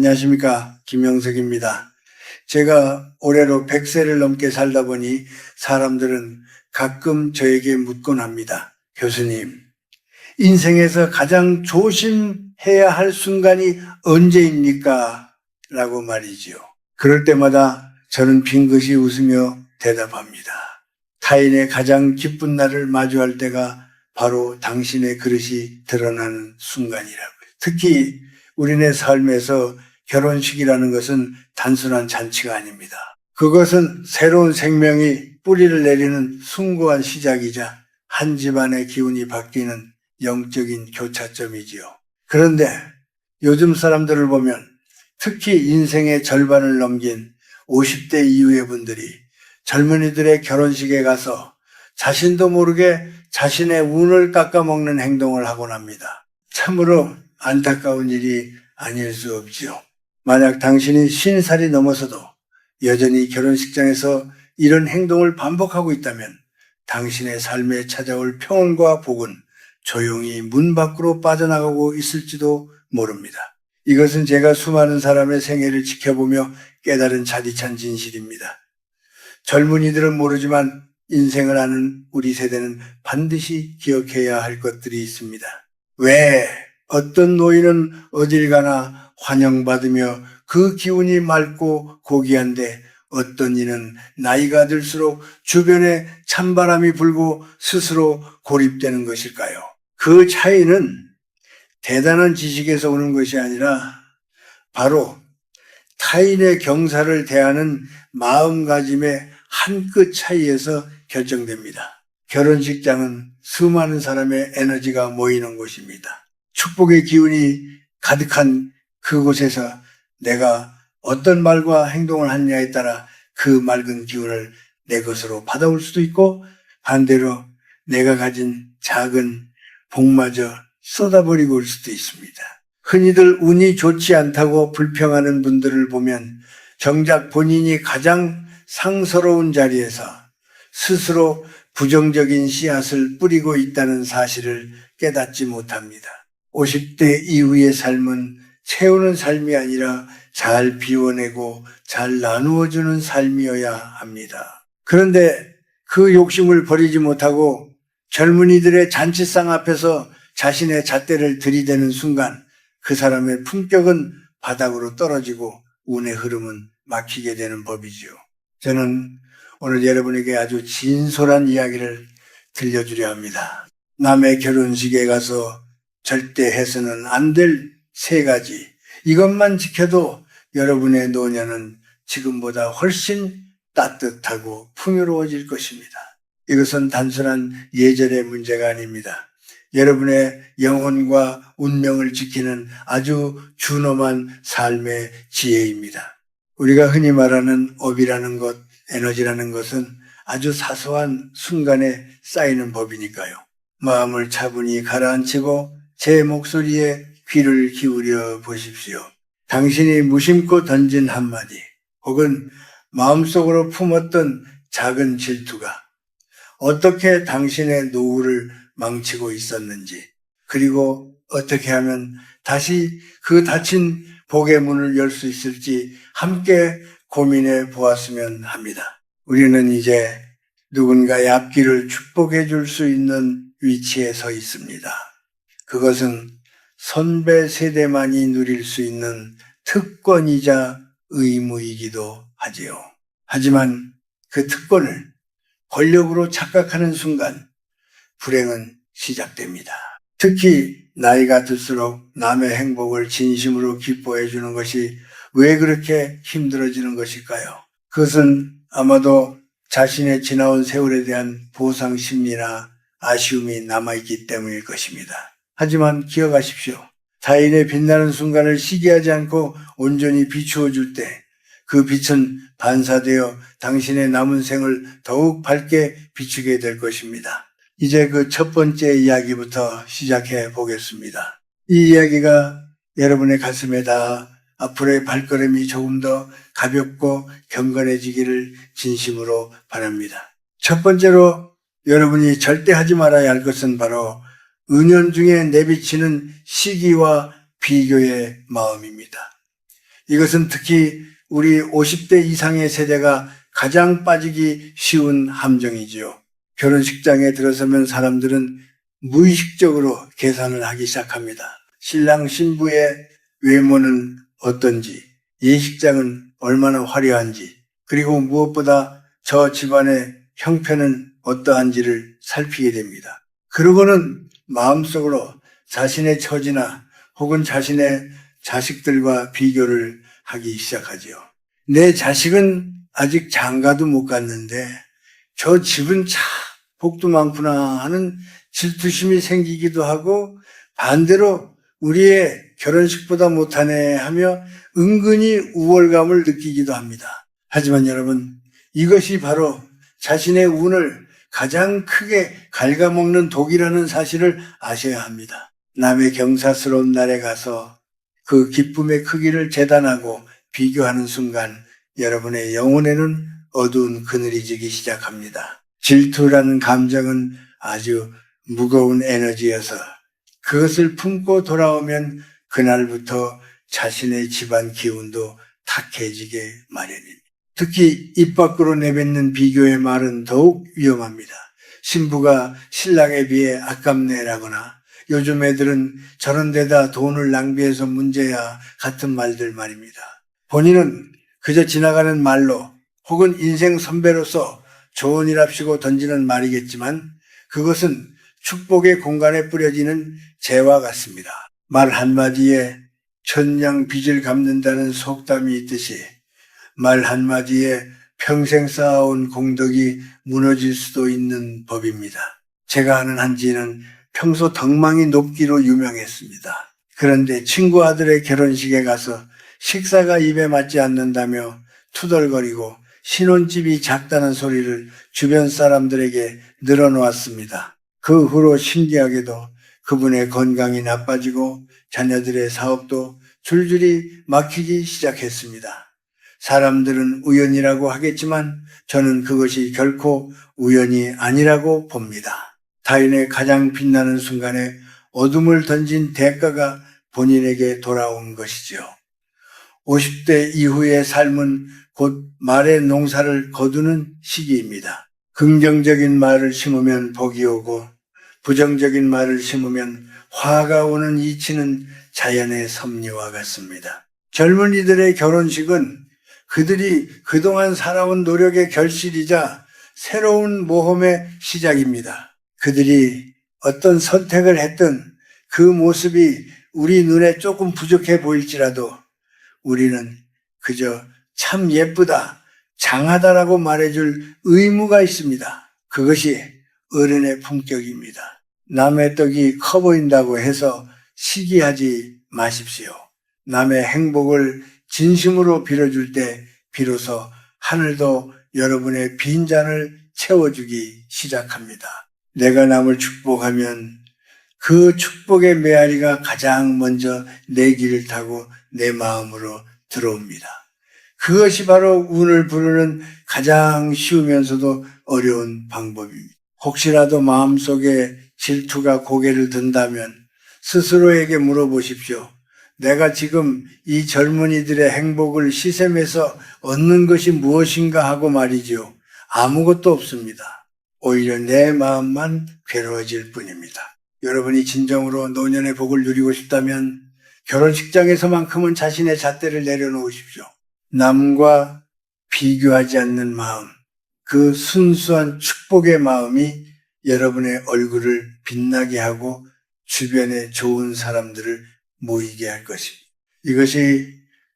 안녕하십니까. 김영석입니다. 제가 올해로 100세를 넘게 살다 보니 사람들은 가끔 저에게 묻곤 합니다. 교수님, 인생에서 가장 조심해야 할 순간이 언제입니까? 라고 말이지요. 그럴 때마다 저는 빙긋이 웃으며 대답합니다. 타인의 가장 기쁜 날을 마주할 때가 바로 당신의 그릇이 드러나는 순간이라고요. 특히 우리네 삶에서 결혼식이라는 것은 단순한 잔치가 아닙니다. 그것은 새로운 생명이 뿌리를 내리는 숭고한 시작이자 한 집안의 기운이 바뀌는 영적인 교차점이지요. 그런데 요즘 사람들을 보면 특히 인생의 절반을 넘긴 50대 이후의 분들이 젊은이들의 결혼식에 가서 자신도 모르게 자신의 운을 깎아먹는 행동을 하곤 합니다. 참으로 안타까운 일이 아닐 수 없지요. 만약 당신이 50살이 넘어서도 여전히 결혼식장에서 이런 행동을 반복하고 있다면 당신의 삶에 찾아올 평온과 복은 조용히 문 밖으로 빠져나가고 있을지도 모릅니다. 이것은 제가 수많은 사람의 생애를 지켜보며 깨달은 차디찬 진실입니다. 젊은이들은 모르지만 인생을 아는 우리 세대는 반드시 기억해야 할 것들이 있습니다. 왜 어떤 노인은 어딜 가나 환영받으며 그 기운이 맑고 고귀한데 어떤 이는 나이가 들수록 주변에 찬바람이 불고 스스로 고립되는 것일까요? 그 차이는 대단한 지식에서 오는 것이 아니라 바로 타인의 경사를 대하는 마음가짐의 한 끗 차이에서 결정됩니다. 결혼식장은 수많은 사람의 에너지가 모이는 곳입니다. 축복의 기운이 가득한 그곳에서 내가 어떤 말과 행동을 하느냐에 따라 그 맑은 기운을 내 것으로 받아올 수도 있고 반대로 내가 가진 작은 복마저 쏟아버리고 올 수도 있습니다. 흔히들 운이 좋지 않다고 불평하는 분들을 보면 정작 본인이 가장 상서로운 자리에서 스스로 부정적인 씨앗을 뿌리고 있다는 사실을 깨닫지 못합니다. 50대 이후의 삶은 채우는 삶이 아니라 잘 비워내고 잘 나누어주는 삶이어야 합니다. 그런데 그 욕심을 버리지 못하고 젊은이들의 잔치상 앞에서 자신의 잣대를 들이대는 순간 그 사람의 품격은 바닥으로 떨어지고 운의 흐름은 막히게 되는 법이죠. 저는 오늘 여러분에게 아주 진솔한 이야기를 들려주려 합니다. 남의 결혼식에 가서 절대 해서는 안 될 3가지. 이것만 지켜도 여러분의 노년은 지금보다 훨씬 따뜻하고 풍요로워질 것입니다. 이것은 단순한 예절의 문제가 아닙니다. 여러분의 영혼과 운명을 지키는 아주 준엄한 삶의 지혜입니다. 우리가 흔히 말하는 업이라는 것, 에너지라는 것은 아주 사소한 순간에 쌓이는 법이니까요. 마음을 차분히 가라앉히고 제 목소리에 귀를 기울여 보십시오. 당신이 무심코 던진 한마디 혹은 마음속으로 품었던 작은 질투가 어떻게 당신의 노후를 망치고 있었는지 그리고 어떻게 하면 다시 그 닫힌 복의 문을 열 수 있을지 함께 고민해 보았으면 합니다. 우리는 이제 누군가의 앞길을 축복해 줄 수 있는 위치에 서 있습니다. 그것은 선배 세대만이 누릴 수 있는 특권이자 의무이기도 하지요. 하지만 그 특권을 권력으로 착각하는 순간 불행은 시작됩니다. 특히 나이가 들수록 남의 행복을 진심으로 기뻐해 주는 것이 왜 그렇게 힘들어지는 것일까요? 그것은 아마도 자신의 지나온 세월에 대한 보상 심리나 아쉬움이 남아있기 때문일 것입니다. 하지만 기억하십시오. 타인의 빛나는 순간을 시기하지 않고 온전히 비추어 줄 때 그 빛은 반사되어 당신의 남은 생을 더욱 밝게 비추게 될 것입니다. 이제 그 첫 번째 이야기부터 시작해 보겠습니다. 이 이야기가 여러분의 가슴에 닿아 앞으로의 발걸음이 조금 더 가볍고 경건해지기를 진심으로 바랍니다. 첫 번째로 여러분이 절대 하지 말아야 할 것은 바로 은연중에 내비치는 시기와 비교의 마음입니다. 이것은 특히 우리 50대 이상의 세대가 가장 빠지기 쉬운 함정이지요. 결혼식장에 들어서면 사람들은 무의식적으로 계산을 하기 시작합니다. 신랑 신부의 외모는 어떤지, 예식장은 얼마나 화려한지, 그리고 무엇보다 저 집안의 형편은 어떠한지를 살피게 됩니다. 그러고는 마음속으로 자신의 처지나 혹은 자신의 자식들과 비교를 하기 시작하지요. 내 자식은 아직 장가도 못 갔는데 저 집은 참 복도 많구나 하는 질투심이 생기기도 하고, 반대로 우리의 결혼식보다 못하네 하며 은근히 우월감을 느끼기도 합니다. 하지만 여러분, 이것이 바로 자신의 운을 가장 크게 갉아먹는 독이라는 사실을 아셔야 합니다. 남의 경사스러운 날에 가서 그 기쁨의 크기를 재단하고 비교하는 순간 여러분의 영혼에는 어두운 그늘이 지기 시작합니다. 질투라는 감정은 아주 무거운 에너지여서 그것을 품고 돌아오면 그날부터 자신의 집안 기운도 탁해지게 마련입니다. 특히 입 밖으로 내뱉는 비교의 말은 더욱 위험합니다. 신부가 신랑에 비해 아깝네라거나 요즘 애들은 저런 데다 돈을 낭비해서 문제야 같은 말들 말입니다. 본인은 그저 지나가는 말로 혹은 인생 선배로서 좋은이랍시고 던지는 말이겠지만 그것은 축복의 공간에 뿌려지는 재와 같습니다. 말 한마디에 천냥 빚을 갚는다는 속담이 있듯이 말 한마디에 평생 쌓아온 공덕이 무너질 수도 있는 법입니다. 제가 아는 한지는 평소 덕망이 높기로 유명했습니다. 그런데 친구 아들의 결혼식에 가서 식사가 입에 맞지 않는다며 투덜거리고 신혼집이 작다는 소리를 주변 사람들에게 늘어놓았습니다. 그 후로 신기하게도 그분의 건강이 나빠지고 자녀들의 사업도 줄줄이 막히기 시작했습니다. 사람들은 우연이라고 하겠지만 저는 그것이 결코 우연이 아니라고 봅니다. 타인의 가장 빛나는 순간에 어둠을 던진 대가가 본인에게 돌아온 것이죠. 50대 이후의 삶은 곧 말의 농사를 거두는 시기입니다. 긍정적인 말을 심으면 복이 오고 부정적인 말을 심으면 화가 오는 이치는 자연의 섭리와 같습니다. 젊은이들의 결혼식은 그들이 그동안 살아온 노력의 결실이자 새로운 모험의 시작입니다. 그들이 어떤 선택을 했든 그 모습이 우리 눈에 조금 부족해 보일지라도 우리는 그저 참 예쁘다, 장하다라고 말해줄 의무가 있습니다. 그것이 어른의 품격입니다. 남의 떡이 커 보인다고 해서 시기하지 마십시오. 남의 행복을 진심으로 빌어줄 때 비로소 하늘도 여러분의 빈잔을 채워주기 시작합니다. 내가 남을 축복하면 그 축복의 메아리가 가장 먼저 내 길을 타고 내 마음으로 들어옵니다. 그것이 바로 운을 부르는 가장 쉬우면서도 어려운 방법입니다. 혹시라도 마음속에 질투가 고개를 든다면 스스로에게 물어보십시오. 내가 지금 이 젊은이들의 행복을 시샘해서 얻는 것이 무엇인가 하고 말이죠. 아무것도 없습니다. 오히려 내 마음만 괴로워질 뿐입니다. 여러분이 진정으로 노년의 복을 누리고 싶다면 결혼식장에서만큼은 자신의 잣대를 내려놓으십시오. 남과 비교하지 않는 마음, 그 순수한 축복의 마음이 여러분의 얼굴을 빛나게 하고 주변에 좋은 사람들을 모이게 할 것입니다. 이것이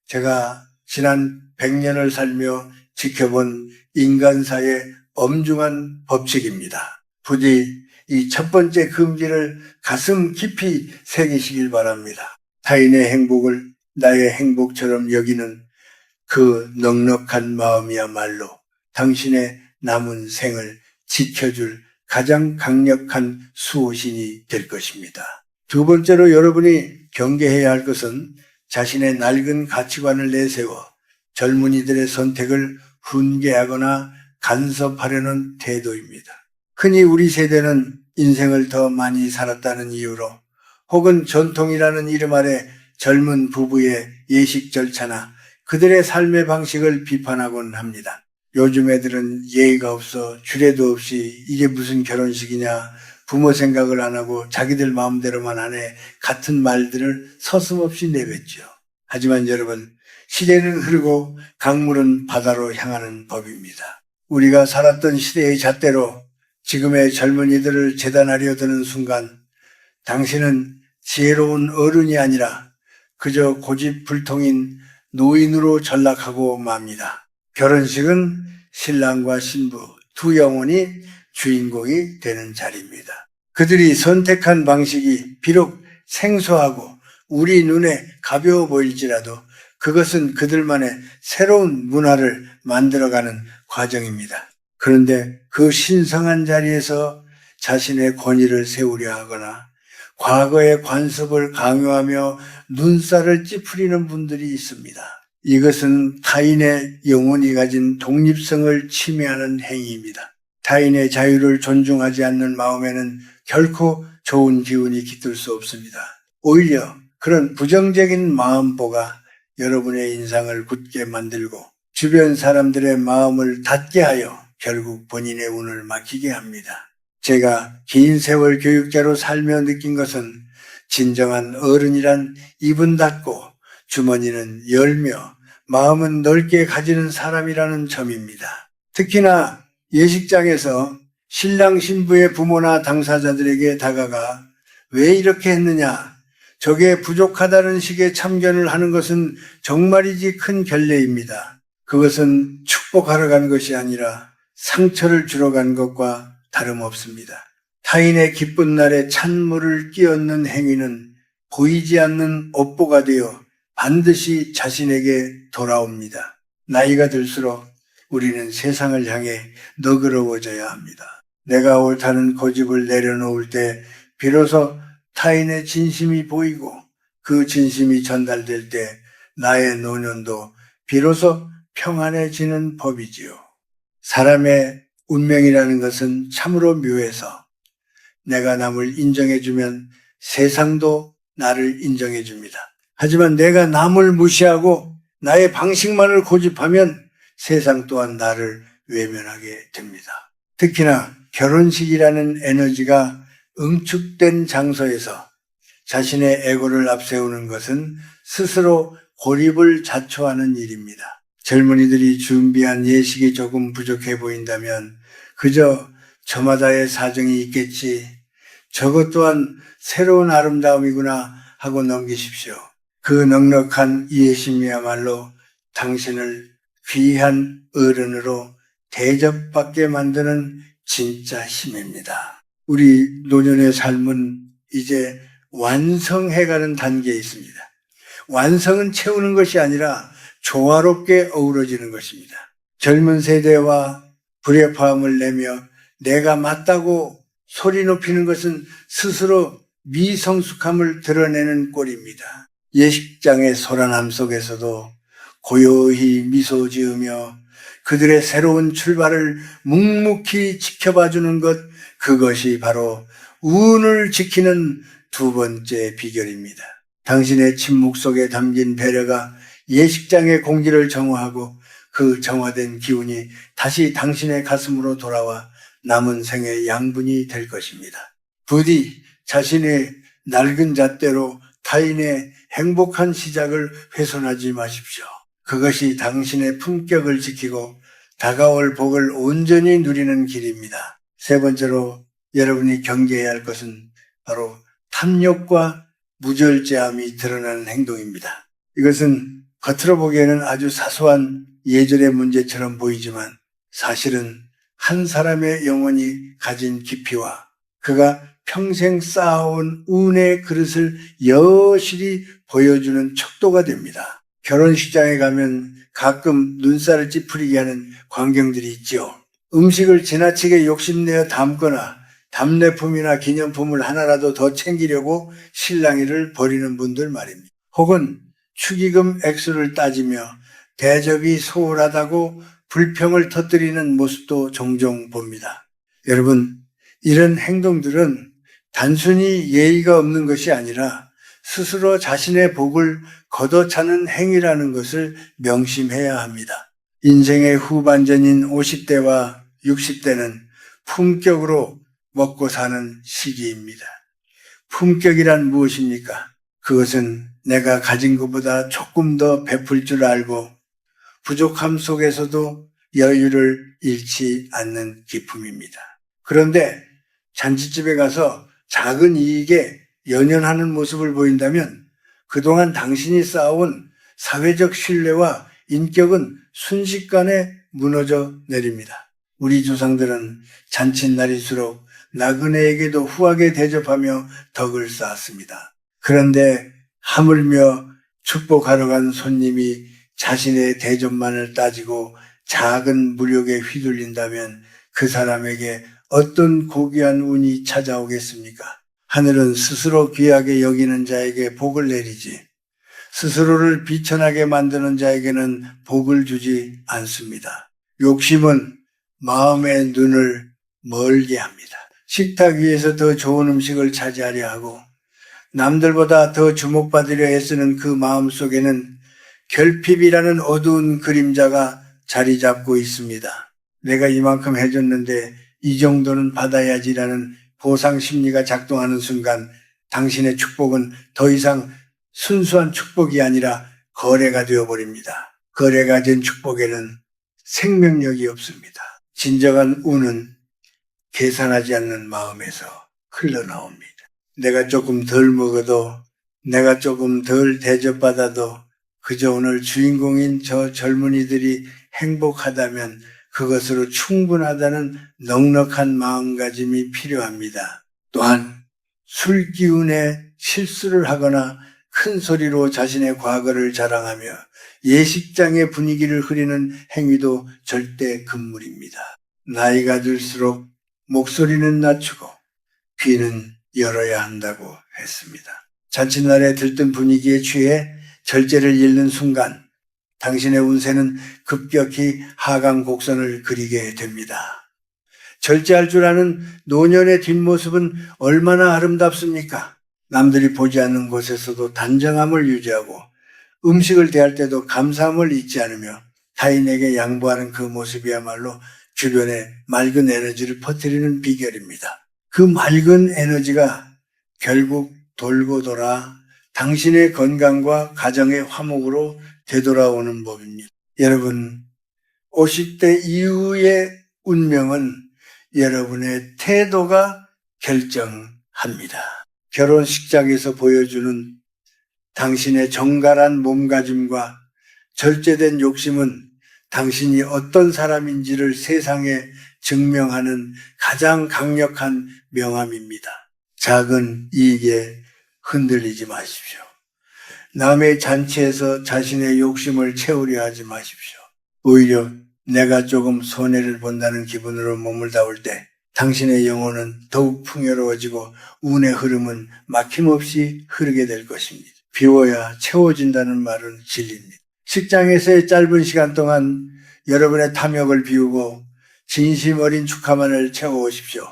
제가 지난 100년을 살며 지켜본 인간사의 엄중한 법칙입니다. 부디 이 첫 번째 금지를 가슴 깊이 새기시길 바랍니다. 타인의 행복을 나의 행복처럼 여기는 그 넉넉한 마음이야말로 당신의 남은 생을 지켜줄 가장 강력한 수호신이 될 것입니다. 두 번째로 여러분이 경계해야 할 것은 자신의 낡은 가치관을 내세워 젊은이들의 선택을 훈계하거나 간섭하려는 태도입니다. 흔히 우리 세대는 인생을 더 많이 살았다는 이유로 혹은 전통이라는 이름 아래 젊은 부부의 예식 절차나 그들의 삶의 방식을 비판하곤 합니다. 요즘 애들은 예의가 없어 주례도 없이 이게 무슨 결혼식이냐, 부모 생각을 안 하고 자기들 마음대로만 하네 같은 말들을 서슴없이 내뱉죠. 하지만 여러분, 시대는 흐르고 강물은 바다로 향하는 법입니다. 우리가 살았던 시대의 잣대로 지금의 젊은이들을 재단하려 드는 순간 당신은 지혜로운 어른이 아니라 그저 고집불통인 노인으로 전락하고 맙니다. 결혼식은 신랑과 신부 두 영혼이 주인공이 되는 자리입니다. 그들이 선택한 방식이 비록 생소하고 우리 눈에 가벼워 보일지라도 그것은 그들만의 새로운 문화를 만들어가는 과정입니다. 그런데 그 신성한 자리에서 자신의 권위를 세우려 하거나 과거의 관습을 강요하며 눈살을 찌푸리는 분들이 있습니다. 이것은 타인의 영혼이 가진 독립성을 침해하는 행위입니다. 타인의 자유를 존중하지 않는 마음에는 결코 좋은 기운이 깃들 수 없습니다. 오히려 그런 부정적인 마음보가 여러분의 인상을 굳게 만들고 주변 사람들의 마음을 닫게 하여 결국 본인의 운을 막히게 합니다. 제가 긴 세월 교육자로 살며 느낀 것은 진정한 어른이란 입은 닫고 주머니는 열며 마음은 넓게 가지는 사람이라는 점입니다. 특히나 예식장에서 신랑 신부의 부모나 당사자들에게 다가가 왜 이렇게 했느냐, 저게 부족하다는 식의 참견을 하는 것은 정말이지 큰 결례입니다. 그것은 축복하러 간 것이 아니라 상처를 주러 간 것과 다름없습니다. 타인의 기쁜 날에 찬물을 끼얹는 행위는 보이지 않는 업보가 되어 반드시 자신에게 돌아옵니다. 나이가 들수록 우리는 세상을 향해 너그러워져야 합니다. 내가 옳다는 고집을 내려놓을 때 비로소 타인의 진심이 보이고 그 진심이 전달될 때 나의 노년도 비로소 평안해지는 법이지요. 사람의 운명이라는 것은 참으로 묘해서 내가 남을 인정해주면 세상도 나를 인정해줍니다. 하지만 내가 남을 무시하고 나의 방식만을 고집하면 세상 또한 나를 외면하게 됩니다. 특히나 결혼식이라는 에너지가 응축된 장소에서 자신의 에고를 앞세우는 것은 스스로 고립을 자초하는 일입니다. 젊은이들이 준비한 예식이 조금 부족해 보인다면 그저 저마다의 사정이 있겠지, 저것 또한 새로운 아름다움이구나 하고 넘기십시오. 그 넉넉한 이해심이야말로 당신을 귀한 어른으로 대접받게 만드는 진짜 힘입니다. 우리 노년의 삶은 이제 완성해가는 단계에 있습니다. 완성은 채우는 것이 아니라 조화롭게 어우러지는 것입니다. 젊은 세대와 불협화음을 내며 내가 맞다고 소리 높이는 것은 스스로 미성숙함을 드러내는 꼴입니다. 예식장의 소란함 속에서도 고요히 미소 지으며 그들의 새로운 출발을 묵묵히 지켜봐주는 것, 그것이 바로 운을 지키는 두 번째 비결입니다. 당신의 침묵 속에 담긴 배려가 예식장의 공기를 정화하고 그 정화된 기운이 다시 당신의 가슴으로 돌아와 남은 생의 양분이 될 것입니다. 부디 자신의 낡은 잣대로 타인의 행복한 시작을 훼손하지 마십시오. 그것이 당신의 품격을 지키고 다가올 복을 온전히 누리는 길입니다. 세 번째로 여러분이 경계해야 할 것은 바로 탐욕과 무절제함이 드러나는 행동입니다. 이것은 겉으로 보기에는 아주 사소한 예절의 문제처럼 보이지만 사실은 한 사람의 영혼이 가진 깊이와 그가 평생 쌓아온 운의 그릇을 여실히 보여주는 척도가 됩니다. 결혼식장에 가면 가끔 눈살을 찌푸리게 하는 광경들이 있죠. 음식을 지나치게 욕심내어 담거나 답례품이나 기념품을 하나라도 더 챙기려고 실랑이를 벌이는 분들 말입니다. 혹은 축의금 액수를 따지며 대접이 소홀하다고 불평을 터뜨리는 모습도 종종 봅니다. 여러분, 이런 행동들은 단순히 예의가 없는 것이 아니라 스스로 자신의 복을 걷어차는 행위라는 것을 명심해야 합니다. 인생의 후반전인 50대와 60대는 품격으로 먹고 사는 시기입니다. 품격이란 무엇입니까? 그것은 내가 가진 것보다 조금 더 베풀 줄 알고 부족함 속에서도 여유를 잃지 않는 기쁨입니다. 그런데 잔치집에 가서 작은 이익에 연연하는 모습을 보인다면 그동안 당신이 쌓아온 사회적 신뢰와 인격은 순식간에 무너져 내립니다. 우리 조상들은 잔칫날일수록 나그네에게도 후하게 대접하며 덕을 쌓았습니다. 그런데 하물며 축복하러 간 손님이 자신의 대접만을 따지고 작은 무력에 휘둘린다면 그 사람에게 어떤 고귀한 운이 찾아오겠습니까? 하늘은 스스로 귀하게 여기는 자에게 복을 내리지 스스로를 비천하게 만드는 자에게는 복을 주지 않습니다. 욕심은 마음의 눈을 멀게 합니다. 식탁 위에서 더 좋은 음식을 차지하려 하고 남들보다 더 주목받으려 애쓰는 그 마음 속에는 결핍이라는 어두운 그림자가 자리 잡고 있습니다. 내가 이만큼 해줬는데 이 정도는 받아야지라는 보상 심리가 작동하는 순간 당신의 축복은 더 이상 순수한 축복이 아니라 거래가 되어버립니다. 거래가 된 축복에는 생명력이 없습니다. 진정한 운은 계산하지 않는 마음에서 흘러나옵니다. 내가 조금 덜 먹어도 내가 조금 덜 대접받아도 그저 오늘 주인공인 저 젊은이들이 행복하다면 그것으로 충분하다는 넉넉한 마음가짐이 필요합니다. 또한 술 기운에 실수를 하거나 큰 소리로 자신의 과거를 자랑하며 예식장의 분위기를 흐리는 행위도 절대 금물입니다. 나이가 들수록 목소리는 낮추고 귀는 열어야 한다고 했습니다. 잔칫날에 들뜬 분위기에 취해 절제를 잃는 순간 당신의 운세는 급격히 하강 곡선을 그리게 됩니다. 절제할 줄 아는 노년의 뒷모습은 얼마나 아름답습니까? 남들이 보지 않는 곳에서도 단정함을 유지하고 음식을 대할 때도 감사함을 잊지 않으며 타인에게 양보하는 그 모습이야말로 주변에 맑은 에너지를 퍼뜨리는 비결입니다. 그 맑은 에너지가 결국 돌고 돌아 당신의 건강과 가정의 화목으로 되돌아오는 법입니다. 여러분, 50대 이후의 운명은 여러분의 태도가 결정합니다. 결혼식장에서 보여주는 당신의 정갈한 몸가짐과 절제된 욕심은 당신이 어떤 사람인지를 세상에 증명하는 가장 강력한 명함입니다. 작은 이익에 흔들리지 마십시오. 남의 잔치에서 자신의 욕심을 채우려 하지 마십시오. 오히려 내가 조금 손해를 본다는 기분으로 머물다 올 때 당신의 영혼은 더욱 풍요로워지고 운의 흐름은 막힘없이 흐르게 될 것입니다. 비워야 채워진다는 말은 진리입니다. 식장에서의 짧은 시간 동안 여러분의 탐욕을 비우고 진심 어린 축하만을 채워오십시오.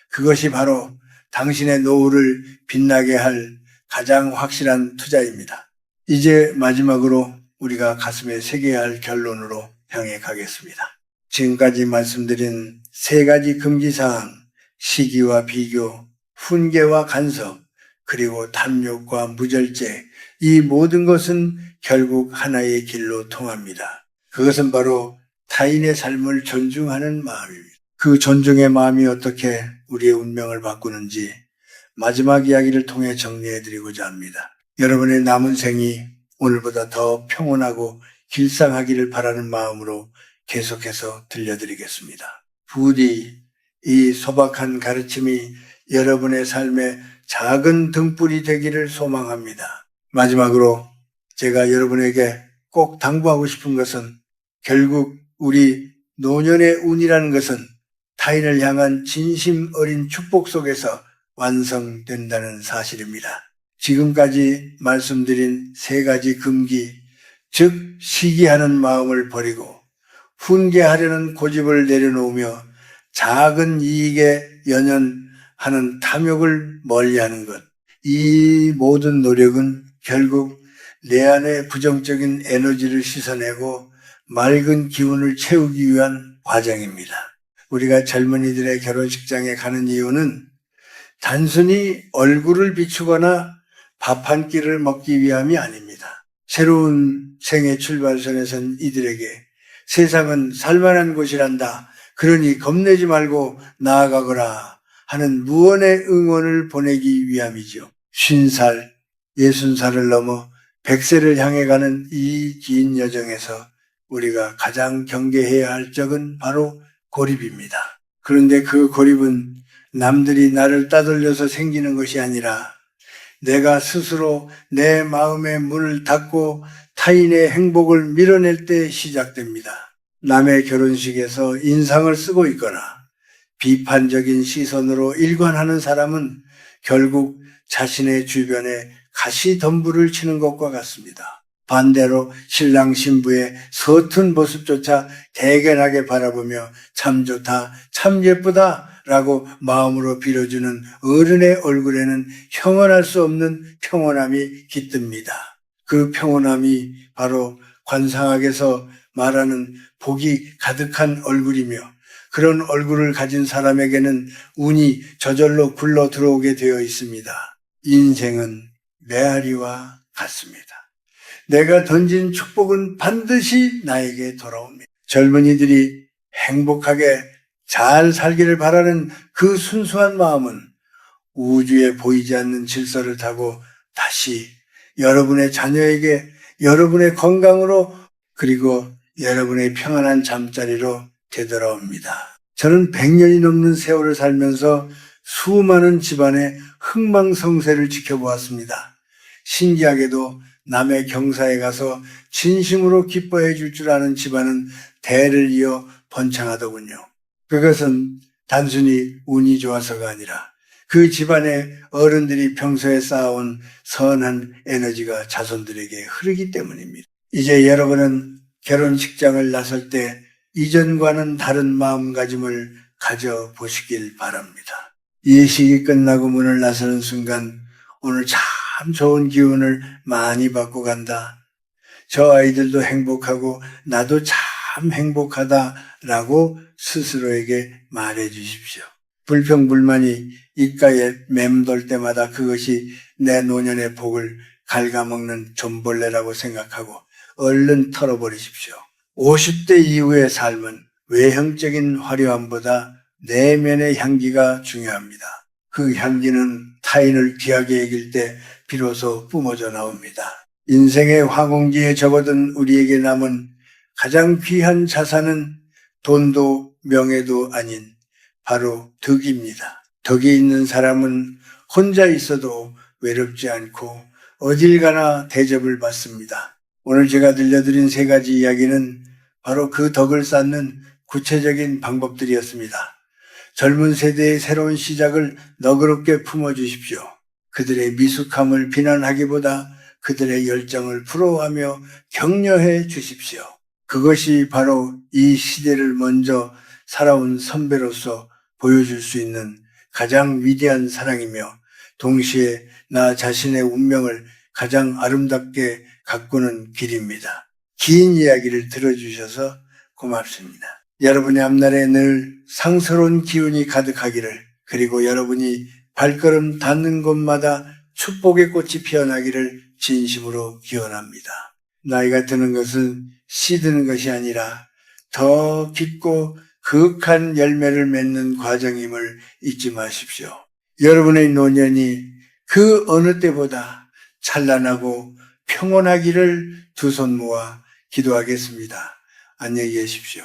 그것이 바로 당신의 노후를 빛나게 할 가장 확실한 투자입니다. 이제 마지막으로 우리가 가슴에 새겨야 할 결론으로 향해 가겠습니다. 지금까지 말씀드린 세 가지 금기사항, 시기와 비교, 훈계와 간섭, 그리고 탐욕과 무절제, 이 모든 것은 결국 하나의 길로 통합니다. 그것은 바로 타인의 삶을 존중하는 마음입니다. 그 존중의 마음이 어떻게 우리의 운명을 바꾸는지 마지막 이야기를 통해 정리해드리고자 합니다. 여러분의 남은 생이 오늘보다 더 평온하고 길상하기를 바라는 마음으로 계속해서 들려드리겠습니다. 부디 이 소박한 가르침이 여러분의 삶에 작은 등불이 되기를 소망합니다. 마지막으로 제가 여러분에게 꼭 당부하고 싶은 것은 결국 우리 노년의 운이라는 것은 타인을 향한 진심 어린 축복 속에서 완성된다는 사실입니다. 지금까지 말씀드린 세 가지 금기, 즉 시기하는 마음을 버리고 훈계하려는 고집을 내려놓으며 작은 이익에 연연하는 탐욕을 멀리하는 것, 이 모든 노력은 결국 내 안에 부정적인 에너지를 씻어내고 맑은 기운을 채우기 위한 과정입니다. 우리가 젊은이들의 결혼식장에 가는 이유는 단순히 얼굴을 비추거나 밥 한 끼를 먹기 위함이 아닙니다. 새로운 생의 출발선에선 이들에게 세상은 살만한 곳이란다. 그러니 겁내지 말고 나아가거라 하는 무언의 응원을 보내기 위함이죠. 50살, 60살을 넘어 100세를 향해 가는 이 긴 여정에서 우리가 가장 경계해야 할 적은 바로 고립입니다. 그런데 그 고립은 남들이 나를 따돌려서 생기는 것이 아니라 내가 스스로 내 마음의 문을 닫고 타인의 행복을 밀어낼 때 시작됩니다. 남의 결혼식에서 인상을 쓰고 있거나 비판적인 시선으로 일관하는 사람은 결국 자신의 주변에 가시덤불을 치는 것과 같습니다. 반대로 신랑 신부의 서툰 모습조차 대견하게 바라보며 참 좋다, 참 예쁘다 라고 마음으로 빌어주는 어른의 얼굴에는 형언할 수 없는 평온함이 깃듭니다. 그 평온함이 바로 관상학에서 말하는 복이 가득한 얼굴이며 그런 얼굴을 가진 사람에게는 운이 저절로 굴러 들어오게 되어 있습니다. 인생은 메아리와 같습니다. 내가 던진 축복은 반드시 나에게 돌아옵니다. 젊은이들이 행복하게 잘 살기를 바라는 그 순수한 마음은 우주에 보이지 않는 질서를 타고 다시 여러분의 자녀에게 여러분의 건강으로 그리고 여러분의 평안한 잠자리로 되돌아옵니다. 저는 100년이 넘는 세월을 살면서 수많은 집안의 흥망성쇠를 지켜보았습니다. 신기하게도 남의 경사에 가서 진심으로 기뻐해 줄 줄 아는 집안은 대를 이어 번창하더군요. 그것은 단순히 운이 좋아서가 아니라 그 집안의 어른들이 평소에 쌓아온 선한 에너지가 자손들에게 흐르기 때문입니다. 이제 여러분은 결혼식장을 나설 때 이전과는 다른 마음가짐을 가져보시길 바랍니다. 예식이 끝나고 문을 나서는 순간 오늘 참 좋은 기운을 많이 받고 간다. 저 아이들도 행복하고 나도 참 행복하다라고 스스로에게 말해 주십시오. 불평불만이 입가에 맴돌 때마다 그것이 내 노년의 복을 갉아먹는 존벌레라고 생각하고 얼른 털어버리십시오. 50대 이후의 삶은 외형적인 화려함보다 내면의 향기가 중요합니다. 그 향기는 타인을 귀하게 여길 때 비로소 뿜어져 나옵니다. 인생의 화공기에 접어든 우리에게 남은 가장 귀한 자산은 돈도 명예도 아닌 바로 덕입니다. 덕이 있는 사람은 혼자 있어도 외롭지 않고 어딜 가나 대접을 받습니다. 오늘 제가 들려드린 3가지 이야기는 바로 그 덕을 쌓는 구체적인 방법들이었습니다. 젊은 세대의 새로운 시작을 너그럽게 품어주십시오. 그들의 미숙함을 비난하기보다 그들의 열정을 부러워하며 격려해 주십시오. 그것이 바로 이 시대를 먼저 살아온 선배로서 보여줄 수 있는 가장 위대한 사랑이며 동시에 나 자신의 운명을 가장 아름답게 가꾸는 길입니다. 긴 이야기를 들어주셔서 고맙습니다. 여러분의 앞날에 늘 상스러운 기운이 가득하기를 그리고 여러분이 발걸음 닿는 곳마다 축복의 꽃이 피어나기를 진심으로 기원합니다. 나이가 드는 것은 씨 드는 것이 아니라 더 깊고 그윽한 열매를 맺는 과정임을 잊지 마십시오. 여러분의 노년이 그 어느 때보다 찬란하고 평온하기를 두 손 모아 기도하겠습니다. 안녕히 계십시오.